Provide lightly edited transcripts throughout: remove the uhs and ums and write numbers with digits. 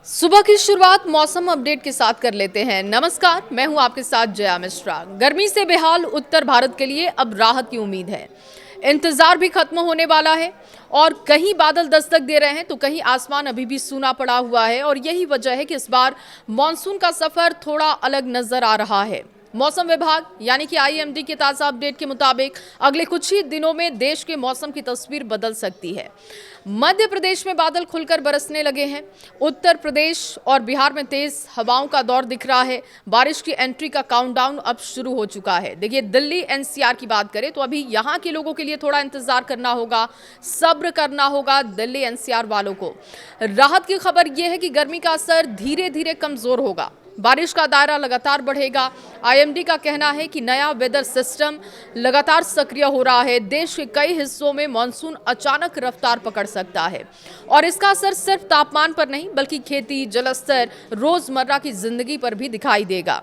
सुबह की शुरुआत मौसम अपडेट के साथ कर लेते हैं। नमस्कार, मैं हूं आपके साथ जया मिश्रा। गर्मी से बेहाल उत्तर भारत के लिए अब राहत की उम्मीद है। इंतजार भी खत्म होने वाला है और कहीं बादल दस्तक दे रहे हैं तो कहीं आसमान अभी भी सूना पड़ा हुआ है और यही वजह है कि इस बार मानसून का सफर थोड़ा अलग नजर आ रहा है। मौसम विभाग यानी कि आईएमडी के ताजा अपडेट के मुताबिक अगले कुछ ही दिनों में देश के मौसम की तस्वीर बदल सकती है। मध्य प्रदेश में बादल खुलकर बरसने लगे हैं। उत्तर प्रदेश और बिहार में तेज हवाओं का दौर दिख रहा है। बारिश की एंट्री का काउंटडाउन अब शुरू हो चुका है। देखिए, दिल्ली एनसीआर की बात करें तो अभी यहाँ के लोगों के लिए थोड़ा इंतजार करना होगा, सब्र करना होगा। दिल्ली एनसीआर वालों को राहत की खबर यह है कि गर्मी का असर धीरे धीरे कमजोर होगा, बारिश का दायरा लगातार बढ़ेगा। आईएमडी का कहना है कि नया वेदर सिस्टम लगातार सक्रिय हो रहा है। देश के कई हिस्सों में मानसून अचानक रफ्तार पकड़ सकता है और इसका असर सिर्फ तापमान पर नहीं बल्कि खेती, जलस्तर, रोजमर्रा की जिंदगी पर भी दिखाई देगा।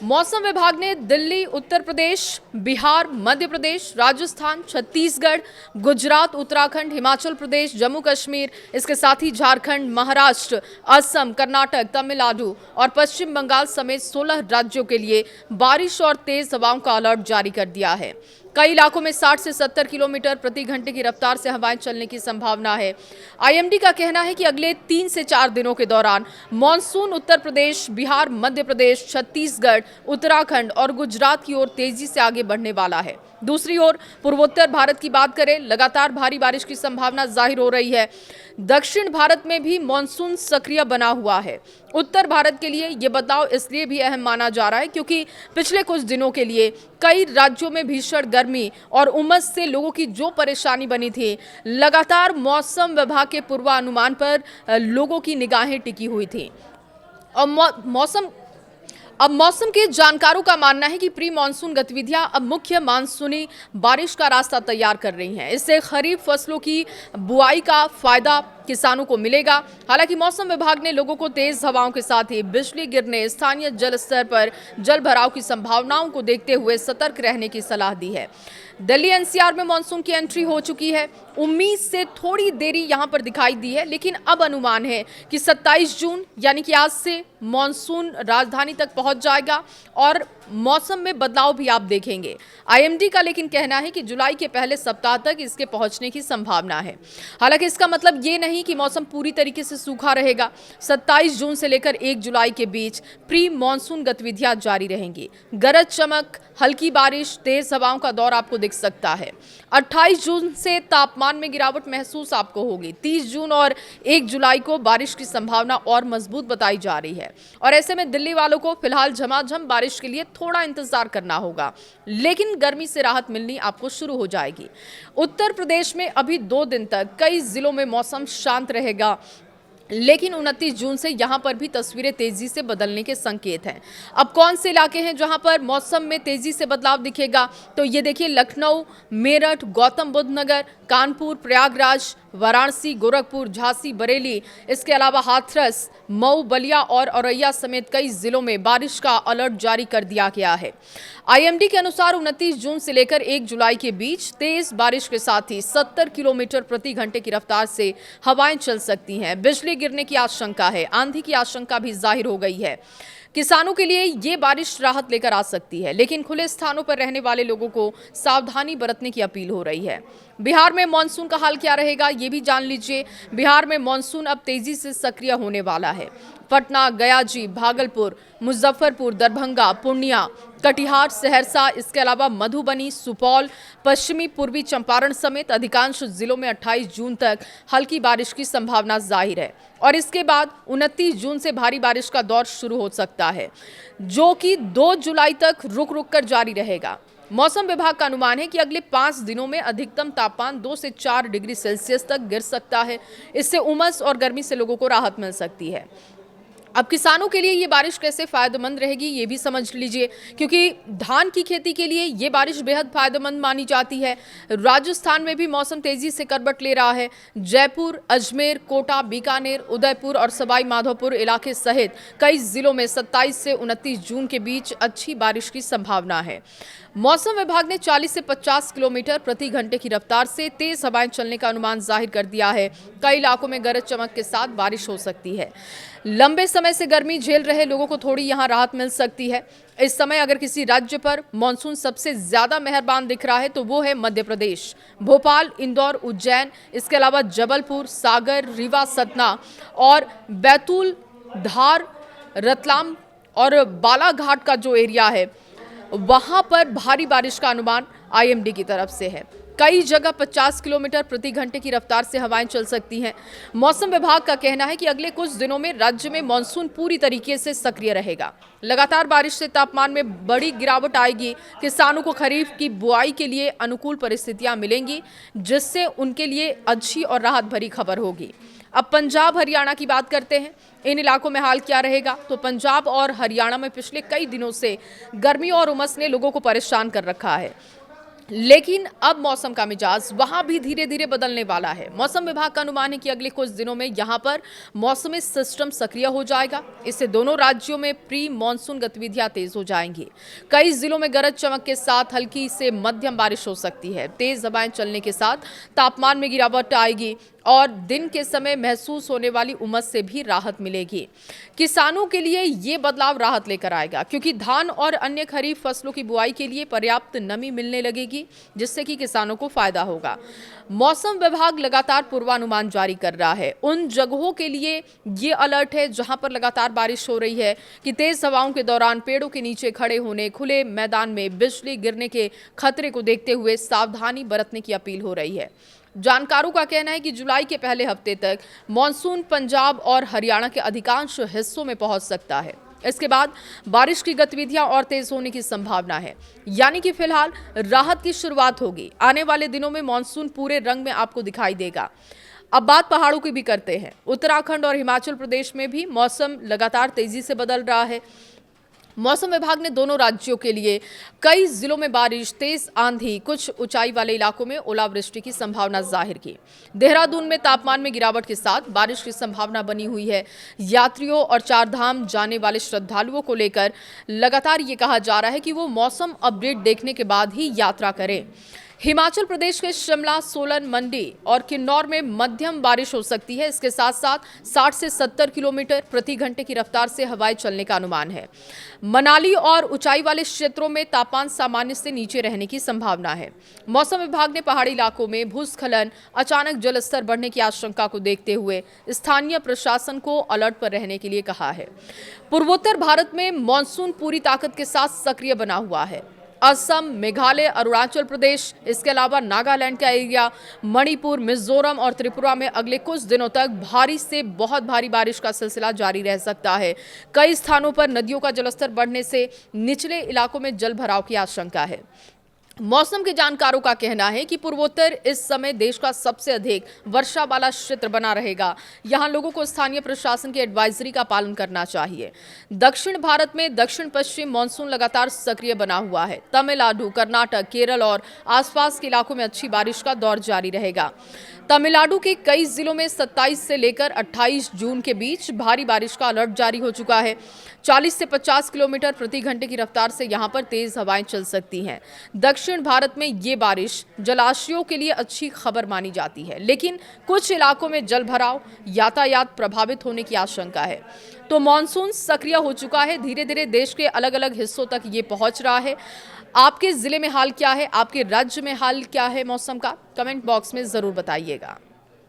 मौसम विभाग ने दिल्ली, उत्तर प्रदेश, बिहार, मध्य प्रदेश, राजस्थान, छत्तीसगढ़, गुजरात, उत्तराखंड, हिमाचल प्रदेश, जम्मू कश्मीर, इसके साथ ही झारखंड, महाराष्ट्र, असम, कर्नाटक, तमिलनाडु और पश्चिम बंगाल समेत 16 राज्यों के लिए बारिश और तेज हवाओं का अलर्ट जारी कर दिया है। कई इलाकों में 60 से 70 किलोमीटर प्रति घंटे की रफ्तार से हवाएं चलने की संभावना है। आईएमडी का कहना है कि अगले 3 से 4 दिनों के दौरान मानसून उत्तर प्रदेश, बिहार, मध्य प्रदेश, छत्तीसगढ़, उत्तराखंड और गुजरात की ओर तेजी से आगे बढ़ने वाला है। दूसरी ओर पूर्वोत्तर भारत की बात करें, लगातार भारी बारिश की संभावना जाहिर हो रही है। दक्षिण भारत में भी मानसून सक्रिय बना हुआ है। उत्तर भारत के लिए यह बदलाव इसलिए भी अहम माना जा रहा है क्योंकि पिछले कुछ दिनों के लिए कई राज्यों में भीषण गर्मी और उमस से लोगों की जो परेशानी बनी थी, लगातार मौसम विभाग के पूर्वानुमान पर लोगों की निगाहें टिकी हुई थी। और मौसम के जानकारों का मानना है कि प्री मानसून गतिविधियां अब मुख्य मानसूनी बारिश का रास्ता तैयार कर रही हैं। इससे खरीफ फसलों की बुआई का फायदा किसानों को मिलेगा। हालांकि मौसम विभाग ने लोगों को तेज हवाओं के साथ ही बिजली गिरने, स्थानीय जल स्तर पर जल भराव की संभावनाओं को देखते हुए सतर्क रहने की सलाह दी है। दिल्ली एनसीआर में मानसून की एंट्री हो चुकी है। उम्मीद से थोड़ी देरी यहां पर दिखाई दी है, लेकिन अब अनुमान है कि 27 जून यानी कि आज से मानसून राजधानी तक पहुंच जाएगा और मौसम में बदलाव भी आप देखेंगे। आईएमडी का लेकिन कहना है कि जुलाई के पहले सप्ताह तक इसके पहुंचने की संभावना है। हालांकि इसका मतलब ये नहीं कि मौसम पूरी तरीके से सूखा रहेगा। 27 जून से लेकर 1 जुलाई के बीच प्री मानसून गतिविधियां जारी रहेंगी। गरज चमक, हल्की बारिश, तेज हवाओं का दौर आपको दिख सकता है। 28 जून से तापमान में गिरावट महसूस आपको होगी। 30 जून और 1 जुलाई को बारिश की संभावना और मजबूत बताई जा रही है और ऐसे में दिल्ली वालों को फिलहाल झमाझम बारिश के लिए थोड़ा इंतजार करना होगा, लेकिन गर्मी से राहत मिलनी आपको शुरू हो जाएगी। उत्तर प्रदेश में अभी 2 दिन तक कई जिलों में मौसम शांत रहेगा, लेकिन 29 जून से यहां पर भी तस्वीरें तेजी से बदलने के संकेत हैं। अब कौन से इलाके हैं जहां पर मौसम में तेजी से बदलाव दिखेगा, तो ये देखिए, लखनऊ, मेरठ, गौतम बुद्ध नगर, कानपुर, प्रयागराज, वाराणसी, गोरखपुर, झांसी, बरेली, इसके अलावा हाथरस, मऊ, बलिया और औरैया समेत कई जिलों में बारिश का अलर्ट जारी कर दिया गया है। आईएमडी के अनुसार 29 जून से लेकर 1 जुलाई के बीच तेज बारिश के साथ ही 70 किलोमीटर प्रति घंटे की रफ्तार से हवाएं चल सकती हैं। बिजली गिरने की आशंका है, आंधी की आशंका भी जाहिर हो गई है। किसानों के लिए ये बारिश राहत लेकर आ सकती है, लेकिन खुले स्थानों पर रहने वाले लोगों को सावधानी बरतने की अपील हो रही है। बिहार में मानसून का हाल क्या रहेगा, ये भी जान लीजिए। बिहार में मानसून अब तेजी से सक्रिय होने वाला है। पटना, गयाजी, भागलपुर, मुजफ्फरपुर, दरभंगा, पूर्णिया, कटिहार, सहरसा, इसके अलावा मधुबनी, सुपौल, पश्चिमी पूर्वी चंपारण समेत अधिकांश जिलों में 28 जून तक हल्की बारिश की संभावना जाहिर है और इसके बाद 29 जून से भारी बारिश का दौर शुरू हो सकता है, जो कि 2 जुलाई तक रुक रुक कर जारी रहेगा। मौसम विभाग का अनुमान है कि अगले 5 दिनों में अधिकतम तापमान 2 से 4 डिग्री सेल्सियस तक गिर सकता है। इससे उमस और गर्मी से लोगों को राहत मिल सकती है। अब किसानों के लिए ये बारिश कैसे फायदेमंद रहेगी ये भी समझ लीजिए, क्योंकि धान की खेती के लिए ये बारिश बेहद फायदेमंद मानी जाती है। राजस्थान में भी मौसम तेजी से करवट ले रहा है। जयपुर, अजमेर, कोटा, बीकानेर, उदयपुर और सवाई माधोपुर इलाके सहित कई जिलों में 27 से 29 जून के बीच अच्छी बारिश की संभावना है। मौसम विभाग ने 40 से 50 किलोमीटर प्रति घंटे की रफ्तार से तेज हवाएं चलने का अनुमान जाहिर कर दिया है। कई इलाकों में गरज चमक के साथ बारिश हो सकती है। लंबे समय से गर्मी झेल रहे लोगों को थोड़ी यहां राहत मिल सकती है। इस समय अगर किसी राज्य पर मानसून सबसे ज्यादा मेहरबान दिख रहा है तो वो है मध्य प्रदेश। भोपाल, इंदौर, उज्जैन, इसके अलावा जबलपुर, सागर, रीवा, सतना और बैतूल, धार, रतलाम और बालाघाट का जो एरिया है वहां पर भारी बारिश का अनुमान आईएमडी की तरफ से है। कई जगह 50 किलोमीटर प्रति घंटे की रफ्तार से हवाएं चल सकती हैं। मौसम विभाग का कहना है कि अगले कुछ दिनों में राज्य में मानसून पूरी तरीके से सक्रिय रहेगा। लगातार बारिश से तापमान में बड़ी गिरावट आएगी। किसानों को खरीफ की बुआई के लिए अनुकूल परिस्थितियां मिलेंगी, जिससे उनके लिए अच्छी और राहत भरी खबर होगी। अब पंजाब, हरियाणा की बात करते हैं। इन इलाकों में हाल क्या रहेगा? तो पंजाब और हरियाणा में पिछले कई दिनों से गर्मी और उमस ने लोगों को परेशान कर रखा है, लेकिन अब मौसम का मिजाज वहां भी धीरे धीरे बदलने वाला है। मौसम विभाग का अनुमान है कि अगले कुछ दिनों में यहां पर मौसमी सिस्टम सक्रिय हो जाएगा। इससे दोनों राज्यों में प्री मॉनसून गतिविधियां तेज हो जाएंगी। कई जिलों में गरज चमक के साथ हल्की से मध्यम बारिश हो सकती है। तेज हवाएं चलने के साथ तापमान में गिरावट आएगी और दिन के समय महसूस होने वाली उमस से भी राहत मिलेगी। किसानों के लिए ये बदलाव राहत लेकर आएगा, क्योंकि धान और अन्य खरीफ फसलों की बुआई के लिए पर्याप्त नमी मिलने लगेगी, जिससे कि किसानों को फायदा होगा। मौसम विभाग लगातार पूर्वानुमान जारी कर रहा है। उन जगहों के लिए ये अलर्ट है जहां पर लगातार बारिश हो रही है कि तेज हवाओं के दौरान पेड़ों के नीचे खड़े होने, खुले मैदान में बिजली गिरने के खतरे को देखते हुए सावधानी बरतने की अपील हो रही है। जानकारों का कहना है कि जुलाई के पहले हफ्ते तक मॉनसून पंजाब और हरियाणा के अधिकांश हिस्सों में पहुंच सकता है। इसके बाद बारिश की गतिविधियां और तेज होने की संभावना है, यानी कि फिलहाल राहत की शुरुआत होगी। आने वाले दिनों में मॉनसून पूरे रंग में आपको दिखाई देगा। अब बात पहाड़ों की भी करते हैं। उत्तराखंड और हिमाचल प्रदेश में भी मौसम लगातार तेजी से बदल रहा है। मौसम विभाग ने दोनों राज्यों के लिए कई जिलों में बारिश, तेज आंधी, कुछ ऊंचाई वाले इलाकों में ओलावृष्टि की संभावना जाहिर की। देहरादून में तापमान में गिरावट के साथ बारिश की संभावना बनी हुई है। यात्रियों और चारधाम जाने वाले श्रद्धालुओं को लेकर लगातार ये कहा जा रहा है कि वो मौसम अपडेट देखने के बाद ही यात्रा करें। हिमाचल प्रदेश के शिमला, सोलन, मंडी और किन्नौर में मध्यम बारिश हो सकती है। इसके साथ साथ 60 से 70 किलोमीटर प्रति घंटे की रफ्तार से हवाएं चलने का अनुमान है। मनाली और ऊंचाई वाले क्षेत्रों में तापमान सामान्य से नीचे रहने की संभावना है। मौसम विभाग ने पहाड़ी इलाकों में भूस्खलन, अचानक जलस्तर बढ़ने की आशंका को देखते हुए स्थानीय प्रशासन को अलर्ट पर रहने के लिए कहा है। पूर्वोत्तर भारत में मानसून पूरी ताकत के साथ सक्रिय बना हुआ है। असम, मेघालय, अरुणाचल प्रदेश, इसके अलावा नागालैंड का एरिया, मणिपुर, मिजोरम और त्रिपुरा में अगले कुछ दिनों तक भारी से बहुत भारी बारिश का सिलसिला जारी रह सकता है। कई स्थानों पर नदियों का जलस्तर बढ़ने से निचले इलाकों में जल भराव की आशंका है। मौसम के जानकारों का कहना है कि पूर्वोत्तर इस समय देश का सबसे अधिक वर्षा वाला क्षेत्र बना रहेगा। यहां लोगों को स्थानीय प्रशासन की एडवाइजरी का पालन करना चाहिए। दक्षिण भारत में दक्षिण पश्चिम मानसून लगातार सक्रिय बना हुआ है। तमिलनाडु, कर्नाटक, केरल और आसपास के इलाकों में अच्छी बारिश का दौर जारी रहेगा। तमिलनाडु के कई जिलों में 27 से लेकर 28 जून के बीच भारी बारिश का अलर्ट जारी हो चुका है। 40 से 50 किलोमीटर प्रति घंटे की रफ्तार से यहां पर तेज हवाएं चल सकती हैं। दक्षिण भारत में ये बारिश जलाशयों के लिए अच्छी खबर मानी जाती है, लेकिन कुछ इलाकों में जल भराव, यातायात प्रभावित होने की आशंका है। तो मॉनसून सक्रिय हो चुका है। धीरे धीरे देश के अलग अलग हिस्सों तक ये पहुंच रहा है। आपके जिले में हाल क्या है, आपके राज्य में हाल क्या है मौसम का, कमेंट बॉक्स में जरूर बताइएगा।